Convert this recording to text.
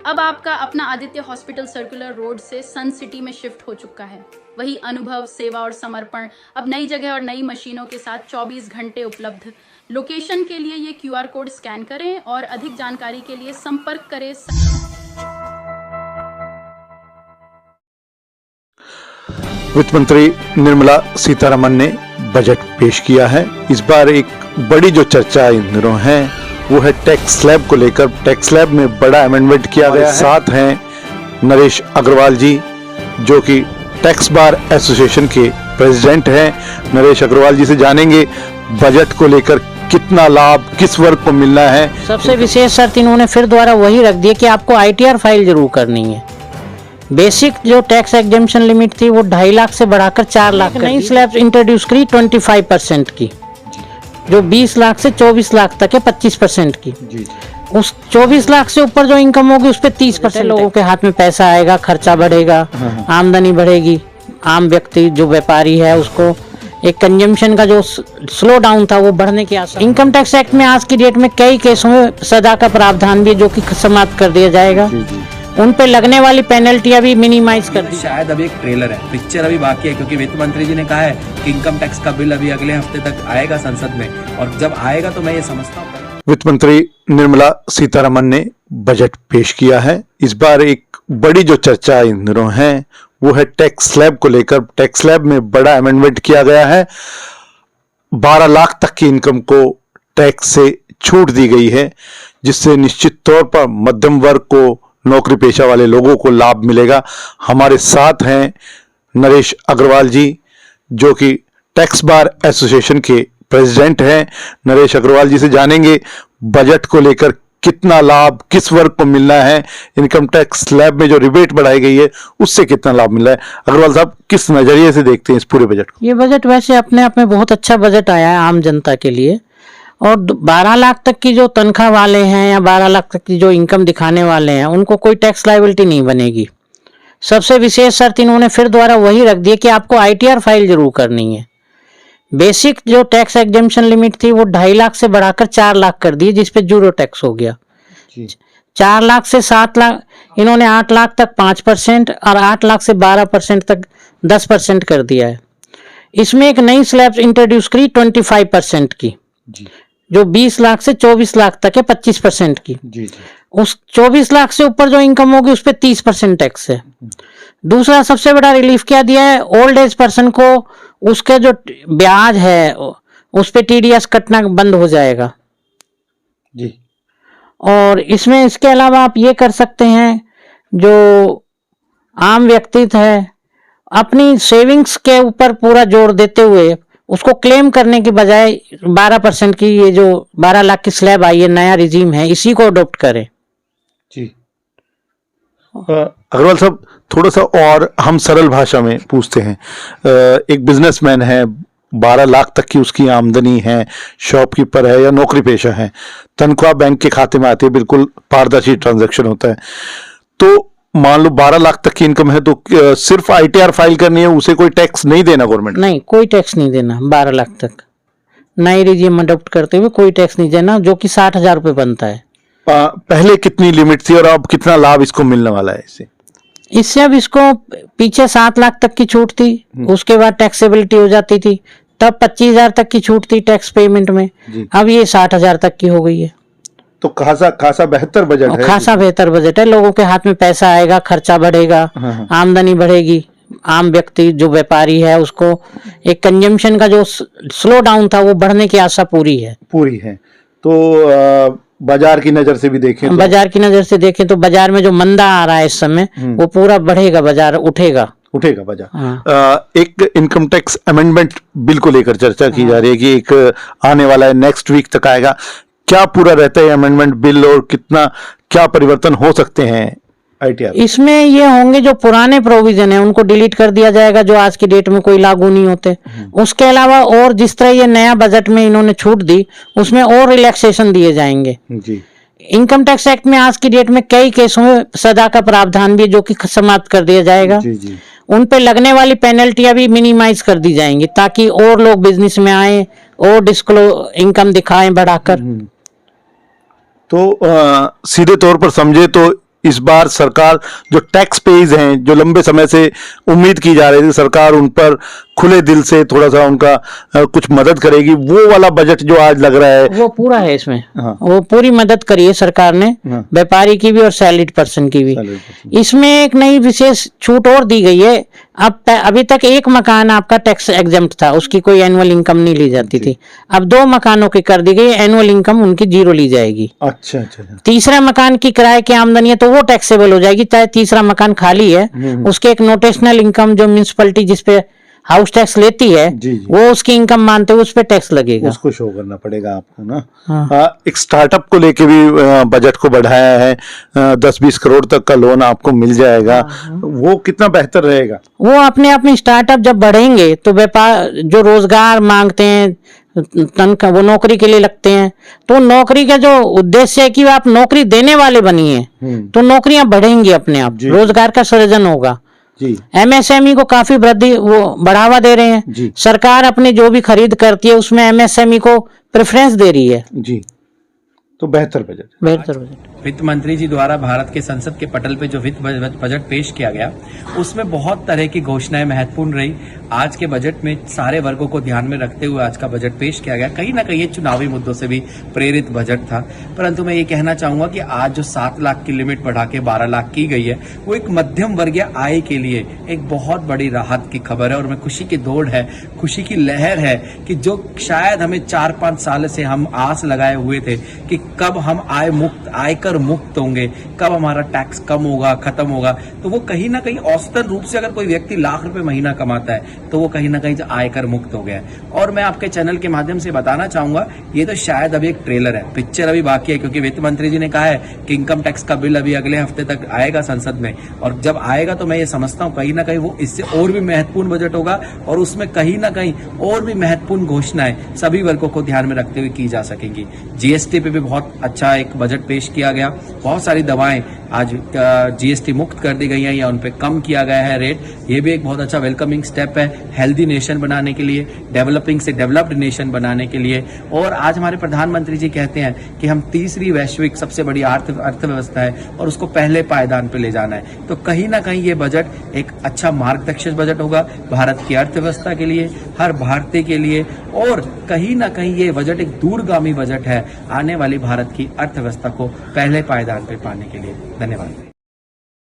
अब आपका अपना आदित्य हॉस्पिटल सर्कुलर रोड से सन सिटी में शिफ्ट हो चुका है। वही अनुभव, सेवा और समर्पण अब नई जगह और नई मशीनों के साथ 24 घंटे उपलब्ध। लोकेशन के लिए ये QR कोड स्कैन करें और अधिक जानकारी के लिए संपर्क करें। वित्त मंत्री निर्मला सीतारमण ने बजट पेश किया है। इस बार एक बड़ी जो चर्चा इन दिनों है वो है टैक्स स्लैब को लेकर। टैक्स स्लैब में बड़ा अमेंडमेंट किया गया है। साथ हैं नरेश अग्रवाल जी जो कि टैक्स बार एसोसिएशन के प्रेसिडेंट हैं। नरेश अग्रवाल जी से जानेंगे बजट को लेकर कितना लाभ किस वर्ग को मिलना है। सबसे विशेष शर्त इन्होंने फिर दोबारा वही रख दी कि आपको ITR फाइल जरूर करनी है। बेसिक जो टैक्स एग्जेम्पशन लिमिट थी वो 2.5 लाख से बढ़ाकर 4 लाख। नई स्लैब्स इंट्रोड्यूस करी 25% की, जो 20 लाख से 24 लाख तक है 25% की। उस 24 लाख से ऊपर जो इनकम होगी उस पे 30% लोगों के हाथ में पैसा आएगा, खर्चा बढ़ेगा, आमदनी बढ़ेगी। आम व्यक्ति जो व्यापारी है उसको एक कंजम्पशन का जो स्लो डाउन था वो बढ़ने की आशा। इनकम टैक्स एक्ट में आज की डेट में कई केसों में सजा का प्रावधान भी जो कि समाप्त कर दिया जाएगा। उन पे लगने वाली पेनल्टियां भी मिनिमाइज कर दी। शायद अभी एक ट्रेलर है, पिक्चर अभी बाकी है, क्योंकि वित्त मंत्री जी ने कहा है कि इनकम टैक्स का बिल अभी अगले हफ्ते तक आएगा संसद में, और जब आएगा तो मैं ये समझता हूँ। वित्त मंत्री निर्मला सीतारमण ने बजट पेश किया है। इस बार एक बड़ी जो चर्चा इन दिनों है वो है टैक्स स्लैब को लेकर। टैक्स स्लैब में बड़ा अमेंडमेंट किया गया है। 12 लाख तक की इनकम को टैक्स से छूट दी गई है, जिससे निश्चित तौर पर मध्यम वर्ग को, नौकरी पेशा वाले लोगों को लाभ मिलेगा। हमारे साथ हैं नरेश अग्रवाल जी जो कि टैक्स बार एसोसिएशन के प्रेसिडेंट हैं। नरेश अग्रवाल जी से जानेंगे बजट को लेकर कितना लाभ किस वर्ग को मिलना है। इनकम टैक्स स्लैब में जो रिबेट बढ़ाई गई है उससे कितना लाभ मिल रहा है। अग्रवाल साहब, किस नजरिए से देखते हैं इस पूरे बजट को? ये बजट वैसे अपने आप में बहुत अच्छा बजट आया है आम जनता के लिए। और 12 लाख तक की जो तनख्वाह वाले हैं या 12 लाख तक की जो इनकम दिखाने वाले हैं उनको कोई टैक्स लायबिलिटी नहीं बनेगी। सबसे विशेष शर्त इन्होंने फिर दोबारा वही रख दी कि आपको ITR फाइल जरूर करनी है। बेसिक जो टैक्स एग्जेम्पशन लिमिट थी वो 2.5 लाख से बढ़ाकर 4 लाख कर दी, जिसपे जीरो टैक्स हो गया। 4 लाख से 7 लाख, इन्होंने 8 लाख तक 5% और 8 लाख से 12% तक 10% कर दिया है। इसमें एक नई स्लैब्स इंट्रोड्यूस करी 25% की, जो 20 लाख से 24 लाख तक है 25% की। उस 24 लाख से ऊपर जो इनकम होगी उस पे 30% टैक्स है। दूसरा सबसे बड़ा रिलीफ क्या दिया है, ओल्ड एज पर्सन को उसके जो ब्याज है उस पे TDS कटना बंद हो जाएगा जी। और इसमें इसके अलावा आप ये कर सकते हैं, जो आम व्यक्ति है अपनी सेविंग्स के ऊपर पूरा जोर देते हुए उसको क्लेम करने की बजाय 12% की ये जो 12 लाख की स्लैब आई है, नया रिजीम है, इसी को अडॉप्ट करें जी। अग्रवाल साहब, थोड़ा सा और हम सरल भाषा में पूछते हैं। एक बिजनेसमैन है, 12 लाख तक की उसकी आमदनी है, शॉपकीपर है या नौकरी पेशा है, तनख्वाह बैंक के खाते में आती है, बिल्कुल पारदर्शी ट्रांजैक्शन होता है। तो मान लो 12 लाख तक की इनकम है तो सिर्फ ITR फाइल करनी है, उसे कोई टैक्स नहीं देना गवर्नमेंट? नहीं, कोई टैक्स नहीं देना। 12 लाख तक नई रिजीम अडॉप्ट करते हुए कोई टैक्स नहीं देना, जो कि 60,000 रुपये बनता है। पहले कितनी लिमिट थी और अब कितना लाभ इसको मिलने वाला है इससे? अब इसको पीछे 7 लाख तक की छूट थी, उसके बाद टैक्सेबिलिटी हो जाती थी, तब 25,000 तक की छूट थी टैक्स पेमेंट में, अब ये 60,000 तक की हो गई है। तो खासा बेहतर बजट है। खासा बेहतर बजट है। लोगों के हाथ में पैसा आएगा, खर्चा बढ़ेगा, आमदनी बढ़ेगी। आम व्यक्ति जो व्यापारी है उसको एक कंजम्पशन का जो स्लो डाउन था वो बढ़ने की आशा पूरी है। तो बाजार की नजर से भी देखें तो बाजार में जो मंदा आ रहा है इस समय वो पूरा बढ़ेगा, बाजार उठेगा बाजार। एक इनकम टैक्स अमेंडमेंट बिल को लेकर चर्चा की जा रही है कि एक आने वाला है, नेक्स्ट वीक तक आएगा। क्या पूरा रहता है अमेंडमेंट बिल और क्या परिवर्तन हो सकते हैं ITR? इसमें ये होंगे जो पुराने प्रोविजन है उनको डिलीट कर दिया जाएगा, जो आज की डेट में कोई लागू नहीं होते। उसके अलावा और जिस तरह ये नया बजट में इन्होंने छूट दी उसमें और रिलैक्सेशन दिए जाएंगे जी। इनकम टैक्स एक्ट में आज की डेट में कई केसों में सजा का प्रावधान भी जो कि समाप्त कर दिया जाएगा जी। उन पे लगने वाली पेनल्टियां भी मिनिमाइज कर दी जाएंगी ताकि और लोग बिजनेस में आए और इनकम दिखाएं बढ़ाकर। तो सीधे तौर पर समझे तो इस बार सरकार जो टैक्स पेज हैं, जो लंबे समय से उम्मीद की जा रही थी सरकार उन पर खुले दिल से थोड़ा सा उनका कुछ मदद करेगी, वो वाला बजट जो आज लग रहा है वो पूरा है इसमें। हाँ। वो पूरी मदद करी है सरकार ने, हाँ। व्यापारी की भी और सैलरीड पर्सन की भी। इसमें एक नई विशेष छूट और दी गई है। अब अभी तक एक मकान आपका टैक्स एग्जेम्प्ट था, उसकी कोई एनुअल इनकम नहीं ली जाती थी। अब 2 मकानों की कर दी गई, एनुअल इनकम उनकी 0 ली जाएगी। अच्छा। तीसरा मकान की किराए की आमदनी है तो वो टैक्सेबल हो जाएगी, चाहे तीसरा मकान खाली है। उसके एक नोटेशनल इनकम जो म्यूनिसिपैलिटी जिसपे हाउस टैक्स लेती है, जी। वो उसकी इनकम मानते हुए उस पे टैक्स लगेगा, उसको शो करना पड़ेगा आपको ना। हाँ। एक स्टार्टअप को लेके भी बजट को बढ़ाया है, 10-20 करोड़ तक का लोन आपको मिल जाएगा। वो कितना बेहतर रहेगा? वो अपने स्टार्टअप जब बढ़ेंगे तो व्यापार जो रोजगार मांगते हैं तनख्वाह, वो नौकरी के लिए लगते हैं, तो नौकरी का जो उद्देश्य है कि आप नौकरी देने वाले बनिए, तो नौकरियां बढ़ेंगी अपने आप, रोजगार का सृजन होगा। एमएसएमई को काफी वृद्धि वो बढ़ावा दे रहे हैं। सरकार अपनी जो भी खरीद करती है उसमें एमएसएमई को प्रेफरेंस दे रही है जी। तो बेहतर बजट। वित्त मंत्री जी द्वारा भारत के संसद के पटल पे जो वित्त बजट पेश किया गया, उसमें बहुत तरह की घोषणाएं महत्वपूर्ण रही। आज के बजट में सारे वर्गों को ध्यान में रखते हुए आज का बजट पेश किया गया। कहीं ना कहीं ये चुनावी मुद्दों से भी प्रेरित बजट था, परंतु मैं ये कहना चाहूंगा कि आज जो 7 लाख की लिमिट बढ़ा के 12 लाख की गई है, वो एक मध्यम वर्गीय आय के लिए एक बहुत बड़ी राहत की खबर है। और मैं खुशी की दौड़ है, खुशी की लहर है कि जो शायद हमें 4-5 साल से हम आस लगाए हुए थे कि कब हम आयकर मुक्त होंगे, कब हमारा टैक्स कम होगा, खत्म होगा, तो वो कहीं ना कहीं औसतन रूप से अगर कोई व्यक्ति लाख रुपए महीना कमाता है तो वो कहीं ना कहीं आयकर मुक्त हो गया है। और मैं आपके चैनल के माध्यम से बताना चाहूंगा, ये तो शायद अभी एक ट्रेलर है, पिक्चर अभी बाकी है, क्योंकि वित्त मंत्री जी ने कहा है कि इनकम टैक्स का बिल अभी अगले हफ्ते तक आएगा संसद में, और जब आएगा तो मैं ये समझता हूँ कहीं ना कहीं वो इससे और भी महत्वपूर्ण बजट होगा, और उसमें कहीं ना कहीं और भी महत्वपूर्ण घोषणाएं सभी वर्गों को ध्यान में रखते हुए की जा सकेंगी। जीएसटी पे भी बहुत अच्छा एक बजट पेश किया गया। बहुत सारी दवाएं आज जीएसटी मुक्त कर दी गई हैं या उन पे कम किया गया है रेट। ये भी एक बहुत अच्छा वेलकमिंग स्टेप है हेल्दी नेशन बनाने के लिए, डेवलपिंग से डेवलप्ड नेशन बनाने के लिए। और आज हमारे प्रधानमंत्री जी कहते हैं कि हम तीसरी वैश्विक सबसे बड़ी अर्थव्यवस्था है और उसको पहले पायदान पे ले जाना है। तो कहीं ना कहीं ये बजट एक अच्छा मार्गदर्शक बजट होगा भारत की अर्थव्यवस्था के लिए, हर भारतीय के लिए, और कहीं ना कहीं ये बजट एक दूरगामी बजट है आने वाली भारत की अर्थव्यवस्था को पहले पायदान पे पाने के लिए। धन्यवाद।